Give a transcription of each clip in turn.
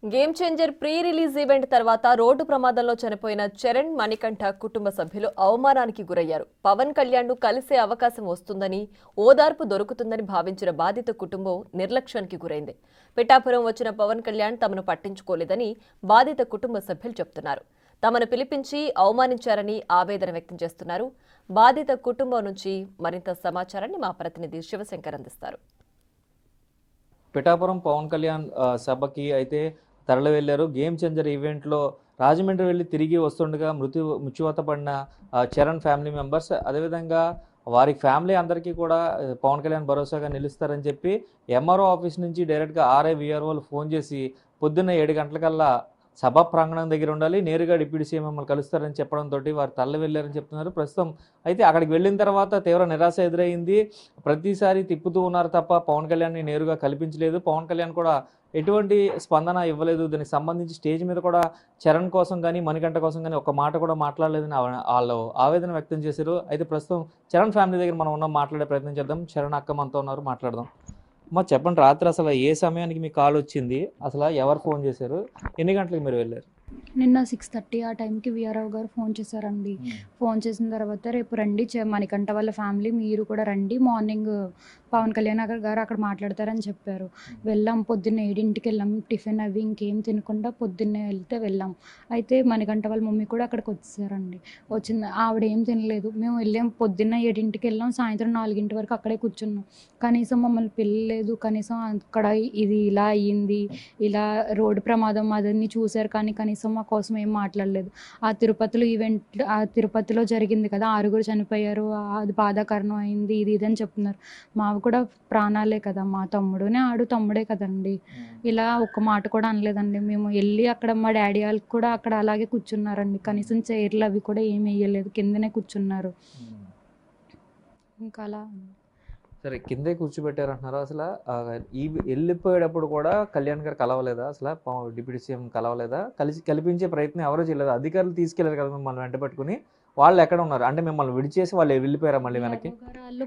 Game changer pre release event తర్వాత road ప్రమాదంలో చనిపోయిన చరణ్ మణికంఠ కుటుంబ సభ్యులు అవమానానికి గురయ్యారు. పవన్ కళ్యాణ్ ను కలిసే అవకాశం వస్తుందని, ఓదార్పు దొరుకుతుందని భావించిన బాధిత కుటుంబం నిర్లక్ష్యానికి గురైంది. పిఠాపురం వచ్చిన పవన్ కళ్యాణ్ తమను పట్టించుకోలేదని బాధిత కుటుంబ సభ్యులు చెబుతున్నారు. తమను పిలిపించి అవమానించారని ఆవేదన వ్యక్తం చేస్తున్నారు. బాధిత కుటుంబం నుంచి మరింత సమాచారాన్ని మా ప్రతినిధి శివశంకర్ అందిస్తారు. పిఠాపురం పవన్ కళ్యాణ్ సభకి అయితే తరలి వెళ్లారు. గేమ్ చేంజర్ ఈవెంట్లో రాజమండ్రి వెళ్ళి తిరిగి వస్తుండగా మృత్యువాత పడిన చరణ్ ఫ్యామిలీ మెంబర్స్, అదేవిధంగా వారి ఫ్యామిలీ అందరికీ కూడా పవన్ కళ్యాణ్ భరోసాగా నిలుస్తారని చెప్పి ఎంఆర్ఓ ఆఫీస్ నుంచి డైరెక్ట్గా ఆర్ఐ విఆర్ఓలు ఫోన్ చేసి పొద్దున్న 7 గంటలకల్లా సభా ప్రాంగణం దగ్గర ఉండాలి, నేరుగా డిప్యూటీ సీఎం మమ్మల్ని కలుస్తారని చెప్పడంతో వారు తరలి వెళ్ళారని చెప్తున్నారు. ప్రస్తుతం అయితే అక్కడికి వెళ్ళిన తర్వాత తీవ్ర నిరాశ ఎదురైంది. ప్రతిసారి తిప్పుతూ ఉన్నారు తప్ప పవన్ కళ్యాణ్ని నేరుగా కల్పించలేదు. పవన్ కళ్యాణ్ కూడా ఎటువంటి స్పందన ఇవ్వలేదు. దీనికి సంబంధించి స్టేజ్ మీద కూడా చరణ్ కోసం కానీ మణికంఠ కోసం కానీ ఒక మాట కూడా మాట్లాడలేదని వాళ్ళు ఆవేదన వ్యక్తం చేశారు. అయితే ప్రస్తుతం చరణ్ ఫ్యామిలీ దగ్గర మనం ఉన్నాం, మాట్లాడే ప్రయత్నం చేద్దాం. చరణ్ అక్క మనతో ఉన్నారు, మాట్లాడదాం. అమ్మ చెప్పండి, రాత్రి అసలు ఏ సమయానికి మీ కాల్ వచ్చింది, అసలు ఎవరు ఫోన్ చేశారు, ఎన్ని గంటలకు మీరు వెళ్ళారు? నిన్న 6:30 ఆ టైంకి వీఆర్ఓ గారు ఫోన్ చేశారండి. ఫోన్ చేసిన తర్వాత రేపు రండి మణికంఠ వాళ్ళ ఫ్యామిలీ మీరు కూడా రండి, మార్నింగ్ పవన్ కళ్యాణ్ గారు అక్కడ మాట్లాడతారని చెప్పారు. వెళ్ళాం, పొద్దున్నే 7ంటికి వెళ్ళాం. టిఫిన్ అవి ఇంకేం తినకుండా పొద్దున్నే వెళ్ళాం. అయితే మణికంఠ వాళ్ళ మమ్మీ కూడా అక్కడికి వచ్చేసారండి. ఆవిడ ఏం తినలేదు. మేము వెళ్ళాం, పొద్దున్న 7ంటికి వెళ్ళాం, సాయంత్రం 4 వరకు అక్కడే కూర్చున్నాం. కనీసం మమ్మల్ని పిల్లలేదు, కనీసం అక్కడ ఇది ఇలా అయ్యింది, ఇలా రోడ్డు ప్రమాదం అదన్నీ చూశారు, కానీ కనీసం మా కోసం ఏం మాట్లాడలేదు. ఆ తిరుపతిలో జరిగింది కదా, 6 చనిపోయారు, అది బాధాకరణం అయింది, ఇది అని చెప్తున్నారు. మావి కూడా ప్రాణాలే కదా, మా తమ్ముడునే ఆడు తమ్ముడే కదండి. ఇలా ఒక్క మాట కూడా అనలేదండి. మేము వెళ్ళి అక్కడ మా డాడీ వాళ్ళకి కూడా అక్కడ అలాగే కూర్చున్నారండి. కనీసం చైర్లు అవి కూడా ఏమి వేయలేదు, కిందనే కూర్చున్నారు. ఇంకా అలా సరే, కిందే కూర్చోబెట్టారు అంటున్నారు. అసలు ఈ వెళ్ళిపోయేటప్పుడు కూడా కళ్యాణ్ గారు కలవలేదా? అసలు డిప్యూటీ సీఎం కలవలేదా? కల్పించే ప్రయత్నం ఎవరో చేయలేదు. అధికారులు తీసుకెళ్లారు కదా మిమ్మల్ని వెంట పెట్టుకుని, వాళ్ళు ఎక్కడ ఉన్నారు? అంటే మిమ్మల్ని విడిచేసి వాళ్ళు వెళ్ళిపోయారా మళ్ళీ వెనక్కి? వాళ్ళు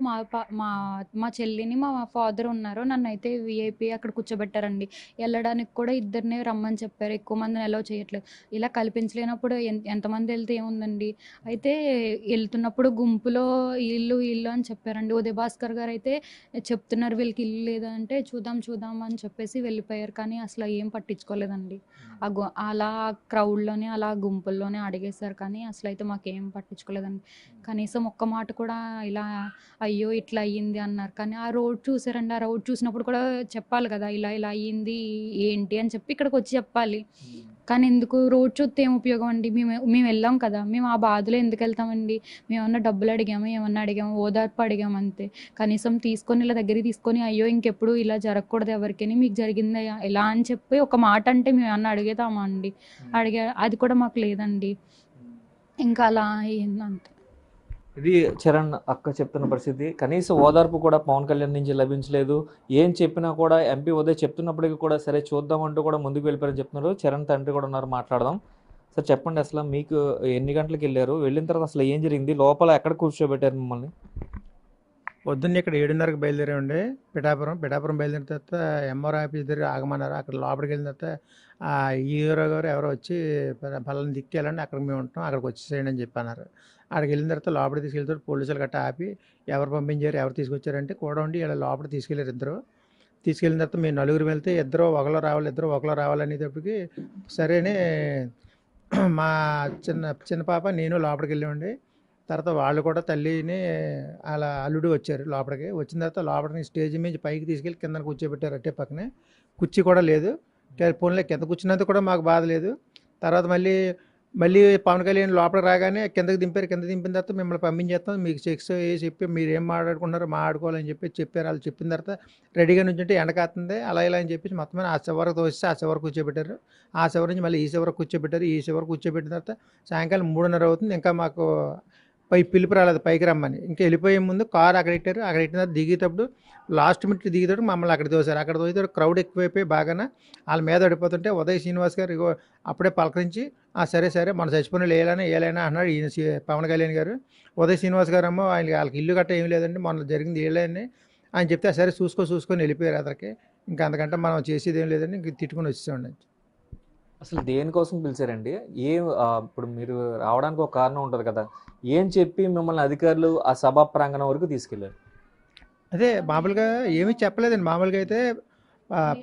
మా చెల్లిని మా ఫాదర్ ఉన్నారు, నన్ను అయితే విఐపి అక్కడ కూర్చోబెట్టారండి. వెళ్ళడానికి కూడా ఇద్దరినే రమ్మని చెప్పారు, ఎక్కువ మందిని అలౌ చేయట్లేదు. ఇలా కల్పించలేనప్పుడు ఎంతమంది వెళ్తే ఏముందండి. అయితే వెళ్తున్నప్పుడు గుంపులో ఇల్లు అని చెప్పారండి. ఉదయ్ భాస్కర్ గారు అయితే చెప్తున్నారు వీళ్ళకి ఇల్లు లేదంటే చూద్దాం అని చెప్పేసి వెళ్ళిపోయారు. కానీ అసలు ఏం పట్టించుకోలేదండి. అలా క్రౌడ్లోనే అలా గుంపుల్లోనే అడిగేశారు, కానీ అసలు అయితే మాకేం పట్టించుకోలేదండి. కనీసం ఒక్క మాట కూడా ఇలా అయ్యో ఇట్లా అయ్యింది అన్నారు. కానీ ఆ రోడ్ చూసారండి, ఆ రోడ్ చూసినప్పుడు కూడా చెప్పాలి కదా, ఇలా అయ్యింది ఏంటి అని చెప్పి ఇక్కడికి వచ్చి చెప్పాలి. కానీ ఎందుకు రోడ్ చూస్తే ఏం ఉపయోగం అండి? మేము వెళ్ళాం కదా, మేము ఆ బాధలో ఎందుకు వెళ్తామండి? మేము ఏమన్నా డబ్బులు అడిగాము, ఏమన్నా అడిగాము, ఓదార్పు అడిగాము అంతే. కనీసం తీసుకొని ఇలా దగ్గరికి తీసుకొని అయ్యో ఇంకెప్పుడు ఇలా జరగకూడదు ఎవరికైనా, మీకు జరిగిందా ఇలా అని చెప్పి ఒక మాట అంటే మేము ఏమన్నా అడిగేతామా అండి? అది కూడా మాకు లేదండి. ఇంకా అలా అయిందంతే. ఇది చరణ్ అక్క చెప్తున్న పరిస్థితి. కనీసం ఓదార్పు కూడా పవన్ కళ్యాణ్ నుంచి లభించలేదు. ఏం చెప్పినా కూడా ఎంపీ ఉదయ్ చెప్తున్నప్పటికీ కూడా సరే చూద్దామంటూ కూడా ముందుకు వెళ్ళిపోయారని చెప్తున్నారు. చరణ్ తండ్రి కూడా ఉన్నారు, మాట్లాడదాం. సార్ చెప్పండి, అసలు మీకు ఎన్ని గంటలకు వెళ్ళారు? వెళ్ళిన తర్వాత అసలు ఏం జరిగింది? లోపల ఎక్కడ కూర్చోబెట్టారు మిమ్మల్ని? పొద్దున్న ఇక్కడ 7:30కి బయలుదేరామండి. పిఠాపురం బయలుదేరిన తర్వాత ఎంఆర్ ఆఫీస్ దగ్గర ఆగమన్నారు. అక్కడ లోపలికి వెళ్ళిన తర్వాత హీరో గారు ఎవరో వచ్చి పలానా దిక్కు వెళ్ళండి, అక్కడ మేము ఉంటాం, అక్కడికి వచ్చేసేయండి అని చెప్పన్నారు. అక్కడికి వెళ్ళిన తర్వాత లోపలికి తీసుకెళ్తారు, పోలీసులు గట్టా ఆపి ఎవరు పంపించారు, ఎవరు తీసుకొచ్చారంటే కూడా ఉండి ఇలా లోపలికి తీసుకెళ్ళారు ఇద్దరు. తీసుకెళ్ళిన తర్వాత మేము 4 వెళ్తే ఇద్దరు ఒకలో రావాలనేటప్పటికి సరేనే మా చిన్న పాప నేను లోపలికి వెళ్ళామండి. తర్వాత వాళ్ళు కూడా తల్లిని అలా అల్లుడు వచ్చారు లోపలికి. వచ్చిన తర్వాత లోపలికి స్టేజ్ మీద పైకి తీసుకెళ్ళి కింద కూర్చోబెట్టారు, అట్టే పక్కనే. కుర్చీ కూడా లేదు. పోన్లే, కింద కూర్చున్నందుకు కూడా మాకు బాధ లేదు. తర్వాత మళ్ళీ పవన్ కళ్యాణ్ లోపలికి రాగానే కిందకి దింపారు. కింద దింపిన తర్వాత మిమ్మల్ని పంపించేస్తాం, మీకు చెక్స్ చెప్పి మీరు ఏం మాట్లాడుకున్నారో మాట్లాడుకోవాలని చెప్పారు. వాళ్ళు చెప్పిన తర్వాత రెడీగా నుంచుంటే ఎండకాస్తుంది అలా ఇలా అని చెప్పేసి మొత్తం ఆ చివరకు తోస్తే ఆ చివరకు కూర్చోబెట్టారు. ఆ చివరి నుంచి మళ్ళీ ఈ చివరకు కూర్చోబెట్టారు. ఈ చివరకు కూర్చోబెట్టిన తర్వాత సాయంకాలం 3:30 అవుతుంది. ఇంకా మాకు పిలుపు రాలేదు పైకి రమ్మని. ఇంకా వెళ్ళిపోయే ముందు కారు అక్కడ పెట్టారు. అక్కడ పెట్టిన తర్వాత దిగేటప్పుడు లాస్ట్ మినిట్ దిగేటప్పుడు మమ్మల్ని అక్కడ తోసారు. అక్కడ తోసేటప్పుడు క్రౌడ్ ఎక్కువైపోయి బాగానే వాళ్ళ మీద పడిపోతుంటే ఉదయ్ శ్రీనివాస్ గారు అప్పుడే పలకరించి సరే మన చచ్చిపోయిన ఏలైనా అన్నాడు ఈయన పవన్ కళ్యాణ్ గారు. ఉదయ్ శ్రీనివాస్ గారు ఏమో వాళ్ళకి ఇల్లు గట్ట ఏం లేదండి, మొన్న జరిగింది ఏళ్ళని అని చెప్తే సరే చూసుకొని వెళ్ళిపోయారు అతనికి. ఇంకా అంతకంటే మనం చేసేది ఏం లేదండి, ఇంక తిట్టుకుని వచ్చేసామండి. అసలు దేనికోసం పిలిచారండి? ఇప్పుడు మీరు రావడానికి ఒక కారణం ఉంటది కదా! ఏం చెప్పి మిమ్మల్ని అధికారులు ఆ సభా ప్రాంగణం వరకు తీసుకెళ్లారు? అదే మామూలుగా ఏమీ చెప్పలేదండి. మామూలుగా అయితే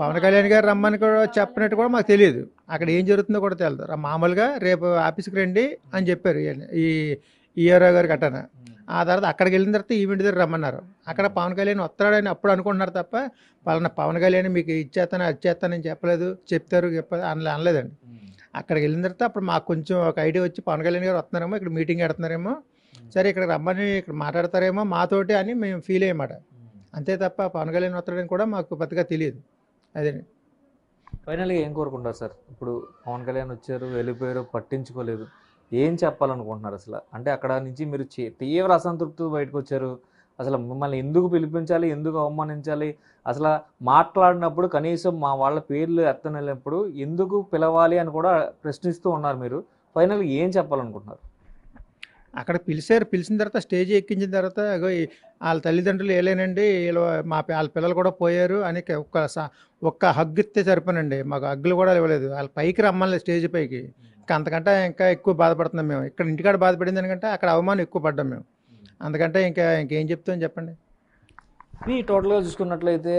పవన్ కళ్యాణ్ గారు రమ్మని కూడా చెప్పినట్టు కూడా మాకు తెలియదు. అక్కడ ఏం జరుగుతుందో కూడా తెలీదు. మామూలుగా రేపు ఆఫీస్‌కి రండి అని చెప్పారు. ఈ ఈఆర్ఓ గారు గట్టాన. ఆ తర్వాత అక్కడికెళ్ళిన తర్వాత ఈవెంట్ దగ్గర రమ్మన్నారు. అక్కడ పవన్ కళ్యాణ్ వస్తాడని అప్పుడు అనుకుంటున్నారు తప్ప, పలానా పవన్ కళ్యాణ్ మీకు ఇది చేస్తాను, అది చేస్తానని చెప్పలేదు. చెప్తారు అనలేదండి. అక్కడికెళ్ళిన తర్వాత అప్పుడు మాకు కొంచెం ఒక ఐడియా వచ్చి పవన్ కళ్యాణ్ గారు వస్తున్నారేమో, ఇక్కడ మీటింగ్ పెడుతున్నారేమో, సరే ఇక్కడికి రమ్మని ఇక్కడ మాట్లాడతారేమో మాతోటి అని మేము ఫీల్ అయ్యామాట. అంతే తప్ప పవన్ కళ్యాణ్ వస్తాడని కూడా మాకు పెద్దగా తెలియదు. అదేనండి. ఫైనల్‌గా ఏం కోరుకుంటారు సార్? ఇప్పుడు పవన్ కళ్యాణ్ వచ్చారు, వెళ్ళిపోయారు, పట్టించుకోలేదు. ఏం చెప్పాలనుకుంటున్నారు అసల? అంటే అక్కడ నుంచి మీరు తీవ్ర అసంతృప్తితో బయటకొచ్చారు. అసలు మిమ్మల్ని ఎందుకు పిలిపించాలి? ఎందుకు అవమానించాలి? అసల మాట్లాడినప్పుడు కనీసం మా వాళ్ళ పేర్లు ఎత్తనప్పుడు ఎందుకు పిలవాలి అని కూడా ప్రశ్నిస్తూ ఉన్నారు మీరు. ఫైనల్‌గా ఏం చెప్పాలనుకుంటున్నారు? అక్కడ పిలిచారు. పిలిచిన తర్వాత స్టేజ్ ఎక్కించిన తర్వాత అగో ఆళ్ళ తల్లిదండ్రులు ఏలేనండి, ఆళ్ళ పిల్లలు కూడా పోయారు అని ఒక్క హగ్ ఇస్తే సరిపోనండి. మాకు హగ్గులు కూడా ఇవ్వలేదు. ఆళ్ళు పైకి రమ్మనలేదు స్టేజ్ పైకి. అంతకంటే ఇంకా ఎక్కువ బాధపడుతున్నాం మేము. ఇక్కడ ఇంటికాడ బాధపడింది దానికంటే అక్కడ అవమానం ఎక్కువ పడ్డాం మేము. అందుకంటే ఇంకేం చెప్తాం చెప్పండి. ఇది టోటల్‌గా చూసుకున్నట్లయితే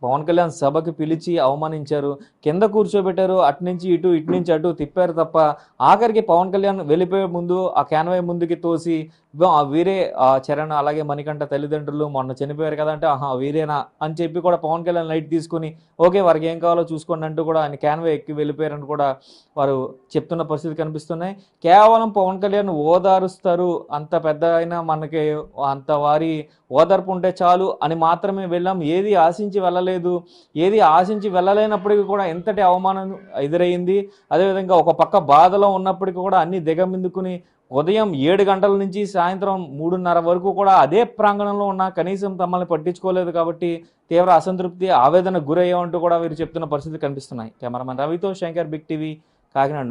పవన్ కళ్యాణ్ సభకి పిలిచి అవమానించారు. కింద కూర్చోబెట్టారు. అటు నుంచి ఇటు, ఇటు నుంచి అటు తిప్పారు తప్ప ఆఖరికి పవన్ కళ్యాణ్ వెళ్ళిపోయే ముందు ఆ క్యాన్వాయ్ ముందుకి తోసి వీరే చరణ్ అలాగే మణికంఠ తల్లిదండ్రులు మొన్న చనిపోయారు కదా అంటే ఆహా వీరేనా అని చెప్పి కూడా పవన్ కళ్యాణ్ లైట్ తీసుకొని ఓకే వారికి ఏం కావాలో చూసుకోండి అంటూ కూడా ఆయన క్యాన్వాయ్ ఎక్కి వెళ్ళిపోయారని కూడా వారు చెప్తున్న పరిస్థితి కనిపిస్తున్నాయి. కేవలం పవన్ కళ్యాణ్ ఓదారుస్తారు, అంత పెద్ద అయినా మనకి అంత వారి ఓదార్పు ఉంటే చాలు అని మాత్రమే వెళ్ళాం. ఏది ఆశించి వెళ్ళలేదు. ఏది ఆశించి వెళ్ళలేనప్పటికీ కూడా ఎంతటి అవమానం ఎదురయ్యింది. అదేవిధంగా ఒక పక్క బాధలో ఉన్నప్పటికీ కూడా అన్ని దిగమిందుకుని ఉదయం 7 గంటల నుంచి సాయంత్రం 3:30 వరకు కూడా అదే ప్రాంగణంలో ఉన్న కనీసం తమల్ని పట్టించుకోలేదు కాబట్టి తీవ్ర అసంతృప్తి ఆవేదన గురయ్యామంటూ కూడా వీరు చెప్తున్న పరిస్థితి కనిపిస్తున్నాయి. కెమెరామెన్ రవితో శంకర్, బిగ్ టీవీ, కాకినాడ.